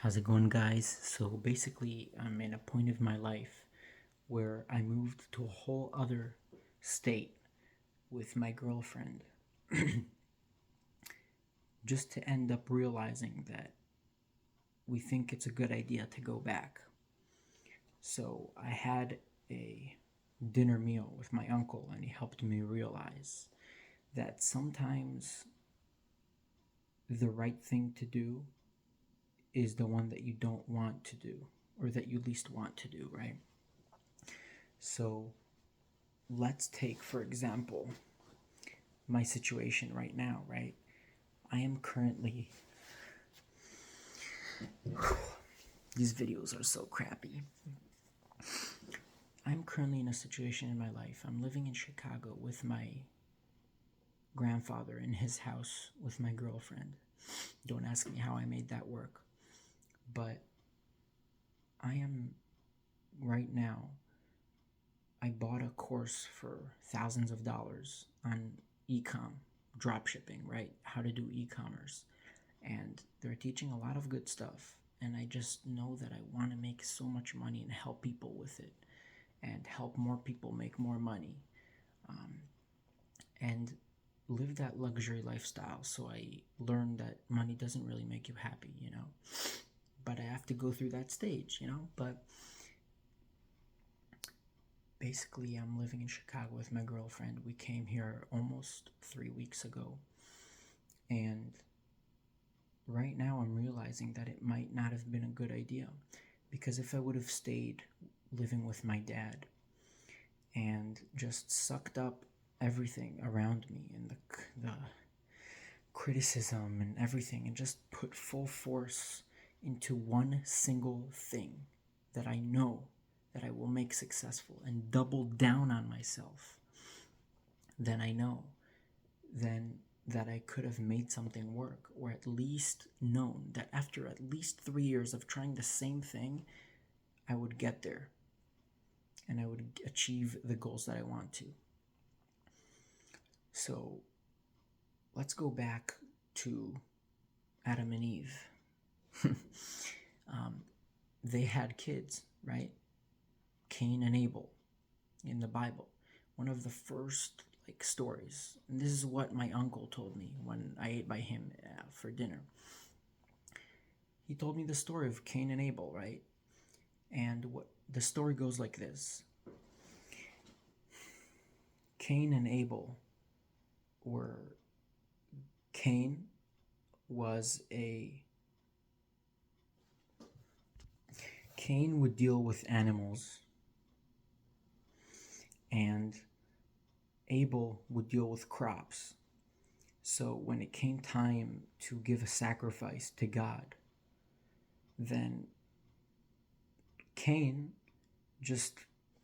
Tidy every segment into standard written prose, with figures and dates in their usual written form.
How's it going, guys? So basically, I'm in a point of my life where I moved to a whole other state with my girlfriend just to end up realizing that we think it's a good idea to go back. So I had a dinner meal with my uncle, and he helped me realize that sometimes the right thing to do is the one that you don't want to do, or that you least want to do, right? So let's take, for example, my situation right now, right? I am currently. These videos are so crappy. I'm currently in a situation in my life. I'm living in Chicago with my grandfather in his house with my girlfriend. Don't ask me how I made that work. But I am right now. I bought a course for thousands of dollars on e-com, drop shipping, right? How to do e-commerce. And they're teaching a lot of good stuff. And I just know that I want to make so much money and help people with it and help more people make more money, and live that luxury lifestyle. So I learned that money doesn't really make you happy. But I have to go through that stage. But basically, I'm living in Chicago with my girlfriend. We came here almost 3 weeks ago. And right now I'm realizing that it might not have been a good idea, because if I would have stayed living with my dad and just sucked up everything around me and the criticism and everything, and just put full force into one single thing that I know that I will make successful and double down on myself, then I know then that I could have made something work, or at least known that after at least 3 years of trying the same thing, I would get there and I would achieve the goals that I want to. So let's go back to Adam and Eve. They had kids, right? Cain and Abel in the Bible. One of the first stories, and this is what my uncle told me when I ate by him for dinner. He told me the story of Cain and Abel, right? And what the story goes like this: Cain and Abel were. Cain was a. Cain would deal with animals, and Abel would deal with crops. So when it came time to give a sacrifice to God, then Cain just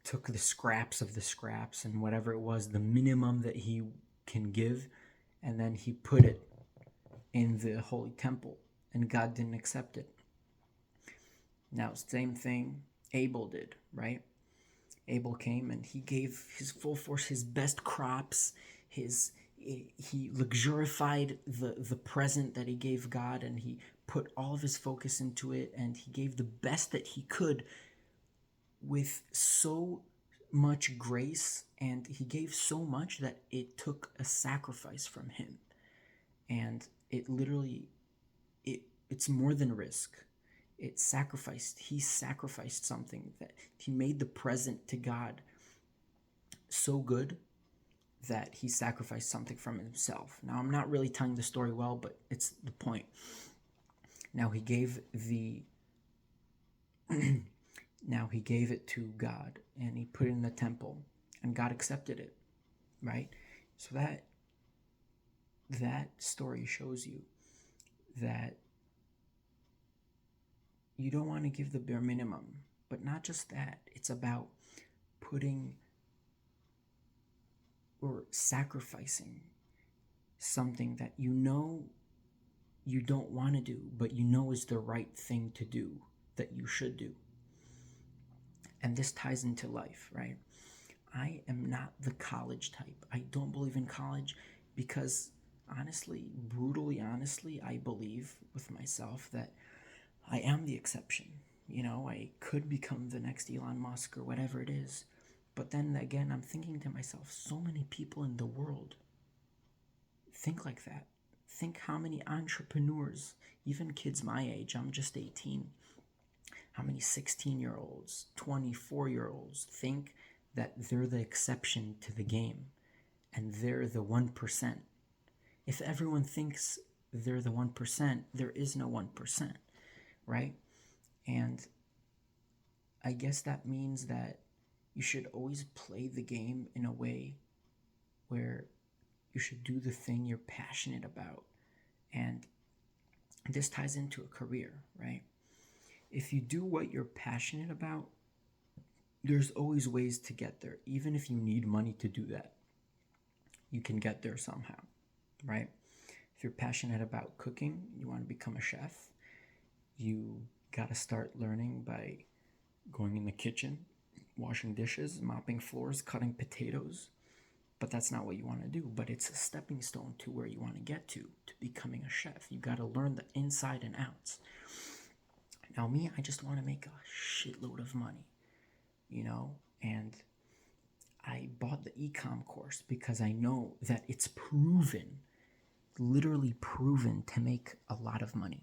took the scraps of the scraps and whatever it was, the minimum that he can give, and then he put it in the holy temple, and God didn't accept it. Now, same thing Abel did, right? Abel came and he gave his full force, his best crops, he luxurified the present that he gave God, and he put all of his focus into it, and he gave the best that he could with so much grace, and he gave so much that it took a sacrifice from him. And it literally, it's more than risk. He sacrificed something, that he made the present to God so good that he sacrificed something from himself. Now, I'm not really telling the story well, but it's the point. Now he gave it to God, and he put it in the temple, and God accepted it, right? So that story shows you that you don't want to give the bare minimum. But not just that, it's about putting or sacrificing something that you know you don't want to do, but you know is the right thing to do, that you should do. And this ties into life, right? I am not the college type. I don't believe in college because, honestly, brutally honestly, I believe with myself that I am the exception. I could become the next Elon Musk or whatever it is. But then again, I'm thinking to myself, so many people in the world think like that. Think how many entrepreneurs, even kids my age, I'm just 18, how many 16-year-olds, 24-year-olds think that they're the exception to the game and they're the 1%. If everyone thinks they're the 1%, there is no 1%, right? And I guess that means that you should always play the game in a way where you should do the thing you're passionate about. And this ties into a career, right? If you do what you're passionate about, there's always ways to get there. Even if you need money to do that, you can get there somehow, right? If you're passionate about cooking, you want to become a chef, you got to start learning by going in the kitchen, washing dishes, mopping floors, cutting potatoes. But that's not what you want to do. But it's a stepping stone to where you want to get to becoming a chef. You got to learn the inside and outs. Now, me, I just want to make a shitload of money, and I bought the ecom course because I know that it's proven, literally proven, to make a lot of money.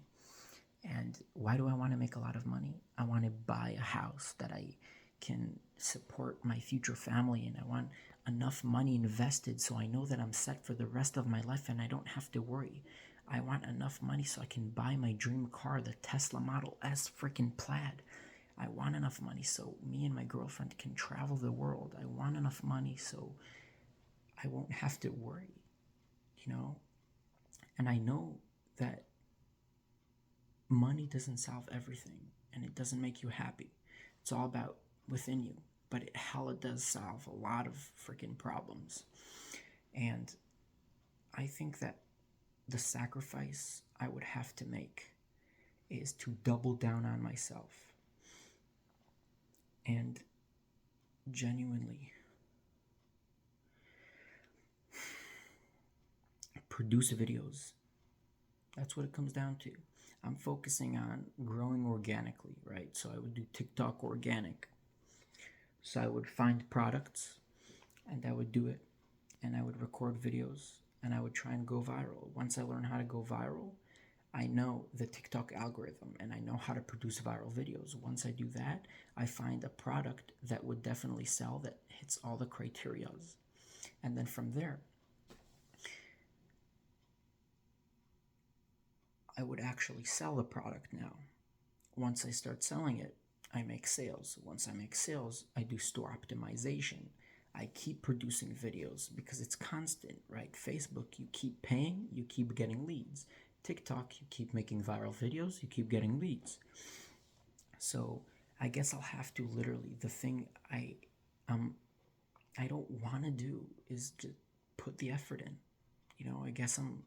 And why do I want to make a lot of money? I want to buy a house that I can support my future family, and I want enough money invested so I know that I'm set for the rest of my life and I don't have to worry. I want enough money so I can buy my dream car, the Tesla Model S freaking Plaid. I want enough money so me and my girlfriend can travel the world. I want enough money so I won't have to worry, And I know that money doesn't solve everything and it doesn't make you happy. It's all about within you. But it hella does solve a lot of freaking problems. And I think that the sacrifice I would have to make is to double down on myself and genuinely produce videos. That's what it comes down to. I'm focusing on growing organically, right? So I would do TikTok organic. So I would find products and I would do it, and I would record videos and I would try and go viral. Once I learn how to go viral, I know the TikTok algorithm and I know how to produce viral videos. Once I do that, I find a product that would definitely sell, that hits all the criterias. And then from there, I would actually sell the product now. Once I start selling it, I make sales. Once I make sales, I do store optimization. I keep producing videos because it's constant, right? Facebook, you keep paying, you keep getting leads. TikTok, you keep making viral videos, you keep getting leads. So I guess I'll have to literally, the thing I don't want to do is just put the effort in. I guess I'm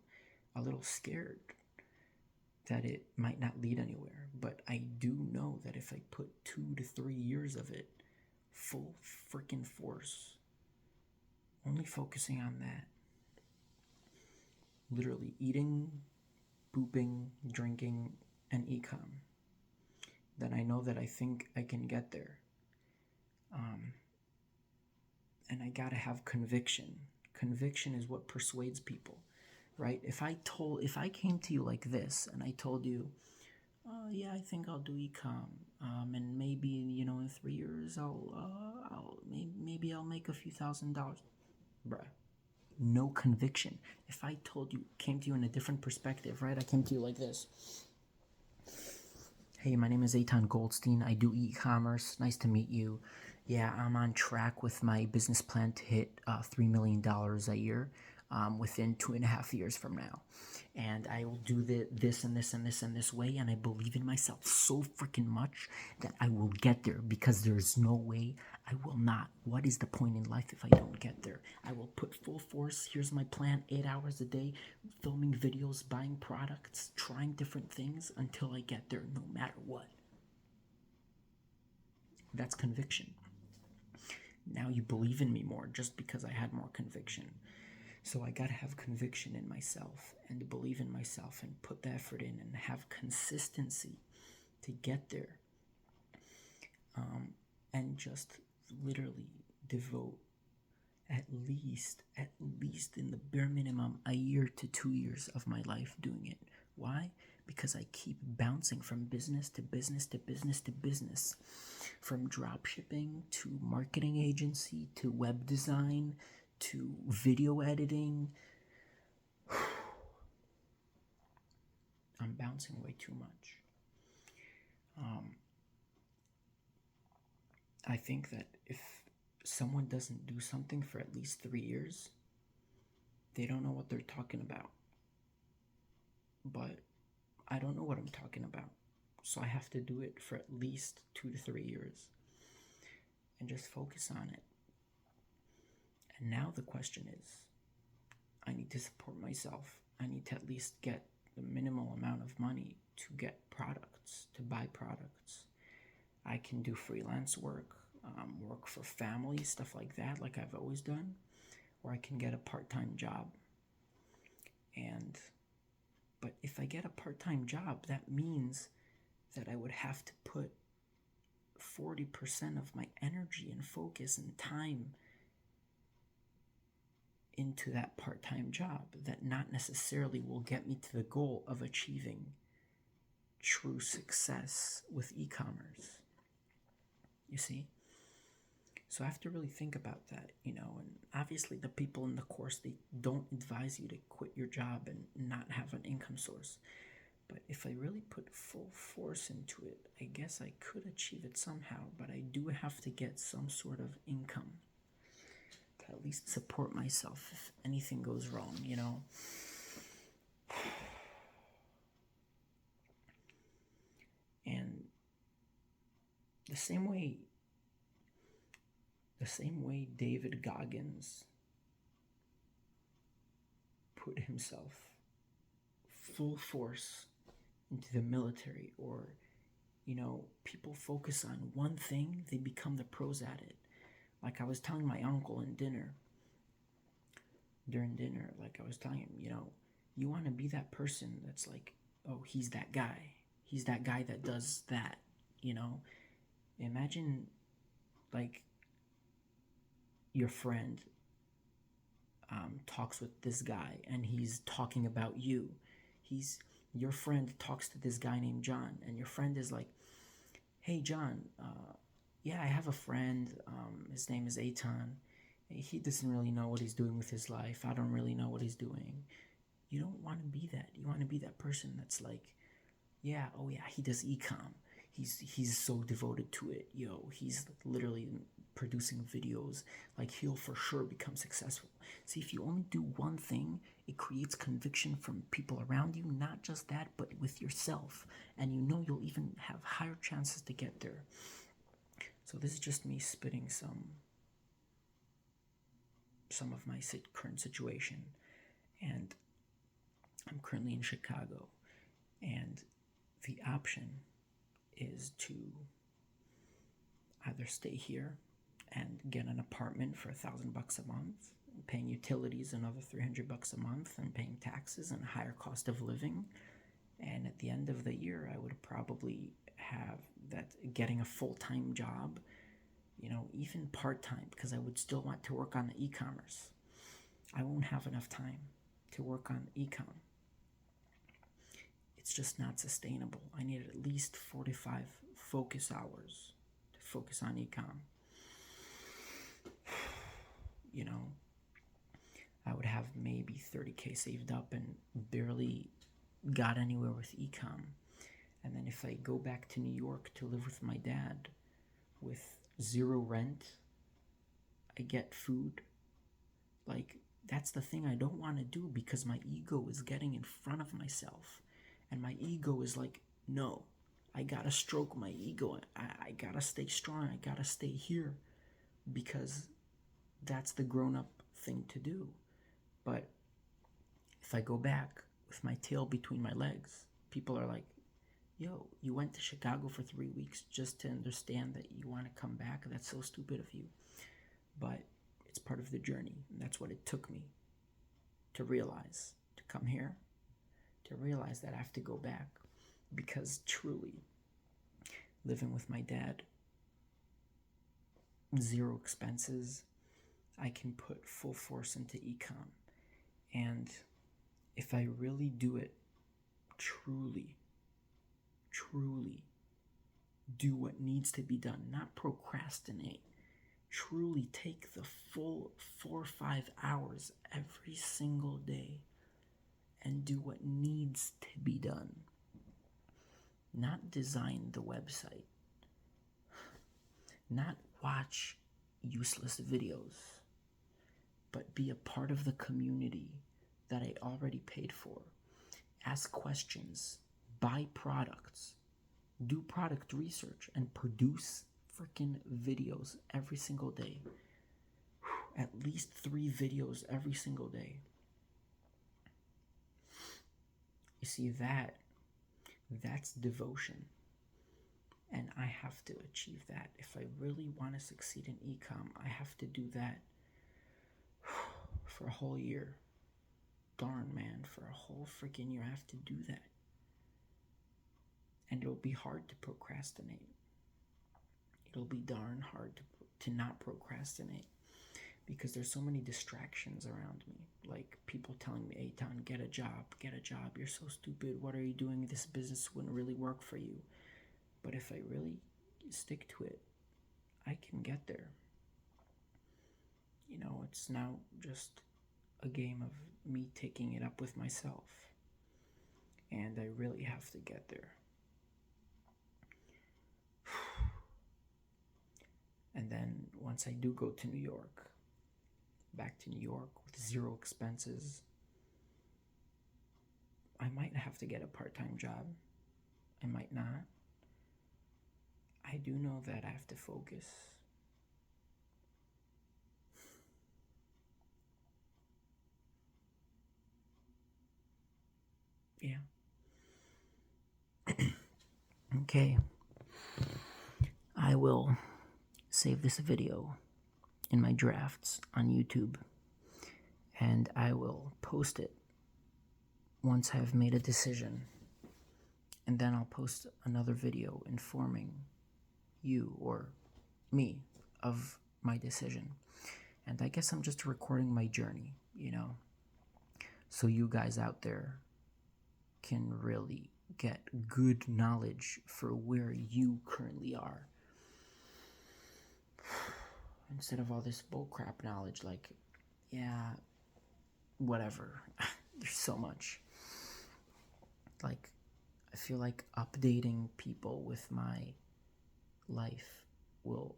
a little scared that it might not lead anywhere, but I do know that if I put 2 to 3 years of it, full freaking force, only focusing on that, literally eating, pooping, drinking, and ecom, then I know that I think I can get there. And I gotta have conviction. Conviction is what persuades people, right? If I came to you like this and I told you, oh yeah, I think I'll do ecom, and maybe in 3 years maybe I'll make a few $1,000s, bruh. No conviction. If I came to you in a different perspective, right? I came to you like this. Hey, my name is Eitan Goldstein. I do e-commerce. Nice to meet you. Yeah, I'm on track with my business plan to hit $3 million a year within 2.5 years from now. And I will do this and this and this and this way, and I believe in myself so freaking much that I will get there, because there's no way I will not. What is the point in life if I don't get there? I will put full force. Here's my plan: 8 hours a day, filming videos, buying products, trying different things until I get there, no matter what. That's conviction. Now you believe in me more just because I had more conviction. So I gotta have conviction in myself and believe in myself and put the effort in and have consistency. to get there, and just literally devote at least in the bare minimum a year to 2 years of my life doing it. Why? Because I keep bouncing from business to business to business to business, from drop shipping to marketing agency to web design to video editing. I'm bouncing way too much. I think that if someone doesn't do something for at least 3 years, they don't know what they're talking about. But I don't know what I'm talking about. So I have to do it for at least 2 to 3 years and just focus on it. And now the question is, I need to support myself. I need to at least get the minimal amount of money to get products, to buy products. I can do freelance work, work for family, stuff like that, like I've always done, or I can get a part-time job. But if I get a part-time job, that means that I would have to put 40% of my energy and focus and time into that part-time job that not necessarily will get me to the goal of achieving true success with e-commerce. You see? So I have to really think about that, and obviously the people in the course, they don't advise you to quit your job and not have an income source. But if I really put full force into it, I guess I could achieve it somehow, but I do have to get some sort of income to at least support myself if anything goes wrong, And the same way David Goggins put himself full force into the military, or people focus on one thing, they become the pros at it. Like I was telling my uncle during dinner, like I was telling him, you want to be that person that's like, oh, he's that guy that does that. Imagine like your friend talks with this guy and he's talking about you. Your friend talks to this guy named John, and your friend is like, hey John, yeah, I have a friend, his name is Eitan. He doesn't really know what he's doing with his life. I don't really know what he's doing. You don't want to be that. You want to be that person that's like, yeah, oh yeah, he does e-com. He's so devoted to it. He's literally producing videos. Like, he'll for sure become successful. See, if you only do one thing, it creates conviction from people around you. Not just that, but with yourself. And you'll even have higher chances to get there. So this is just me spitting some of my current situation. And I'm currently in Chicago. And the option is to either stay here and get an apartment for $1,000 a month, paying utilities another $300 a month, and paying taxes and a higher cost of living. And at the end of the year, I would probably have that, getting a full-time job, even part-time, because I would still want to work on the e-commerce. I won't have enough time to work on e-com. It's just not sustainable. I need at least 45 focus hours to focus on e-com. I would have maybe 30K saved up and barely got anywhere with e-com. And then if I go back to New York to live with my dad with 0 rent, I get food. Like, that's the thing I don't want to do, because my ego is getting in front of myself. And my ego is like, no, I gotta stroke my ego. I gotta stay strong. I gotta stay here, because that's the grown-up thing to do. But if I go back with my tail between my legs, people are like, yo, you went to Chicago for 3 weeks just to understand that you want to come back? That's so stupid of you. But it's part of the journey. And that's what it took me to realize, to come here, to realize that I have to go back. Because truly, living with my dad, 0 expenses. I can put full force into ecom. And if I really do it, truly do what needs to be done, not procrastinate, truly take the full 4 or 5 hours every single day and do what needs to be done, not design the website, not watch useless videos, but be a part of the community that I already paid for. Ask questions, buy products, do product research, and produce freaking videos every single day. At least 3 videos every single day. You see, that's devotion. And I have to achieve that. If I really want to succeed in ecom, I have to do that for a whole year. Darn, man, for a whole freaking year, I have to do that. And it'll be hard to procrastinate. It'll be darn hard to not procrastinate, because there's so many distractions around me. Like people telling me, Eitan, get a job, you're so stupid, what are you doing, this business wouldn't really work for you. But if I really stick to it, I can get there. You know, it's now just a game of me taking it up with myself. And I really have to get there. And then once I do go to New York, back to New York with 0 expenses, I might have to get a part-time job. I might not. I do know that I have to focus. Yeah. Okay. I will save this video in my drafts on YouTube, and I will post it once I've made a decision, and then I'll post another video informing you or me of my decision. And I guess I'm just recording my journey, you know, so you guys out there can really get good knowledge for where you currently are, instead of all this bullcrap knowledge, like, yeah, whatever. There's so much. Like, I feel like updating people with my life will,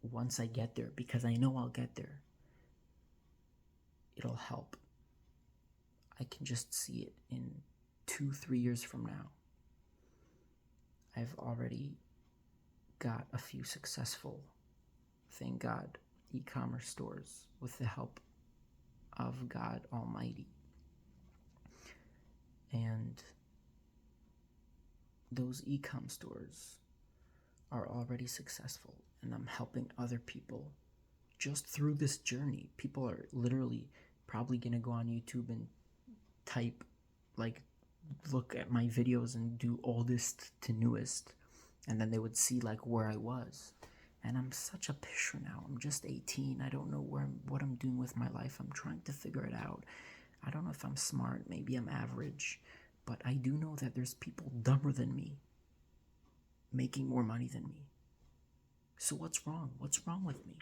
once I get there, because I know I'll get there, it'll help. I can just see it in 2-3 years from now. I've already got a few successful, thank God, e-commerce stores with the help of God Almighty. And those e-com stores are already successful, and I'm helping other people just through this journey. People are literally probably gonna go on YouTube and type, like, look at my videos and do oldest to newest, and then they would see like where I was. And I'm such a pisher now. I'm just 18. I don't know what I'm doing with my life. I'm trying to figure it out. I don't know if I'm smart. Maybe I'm average. But I do know that there's people dumber than me making more money than me. So what's wrong? What's wrong with me?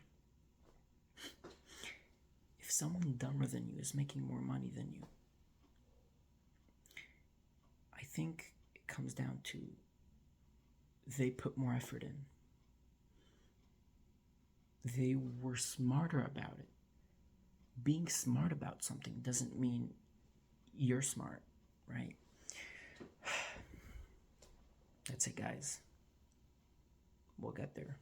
If someone dumber than you is making more money than you, I think it comes down to they put more effort in. They were smarter about it. Being smart about something doesn't mean you're smart, right? That's it, guys. We'll get there.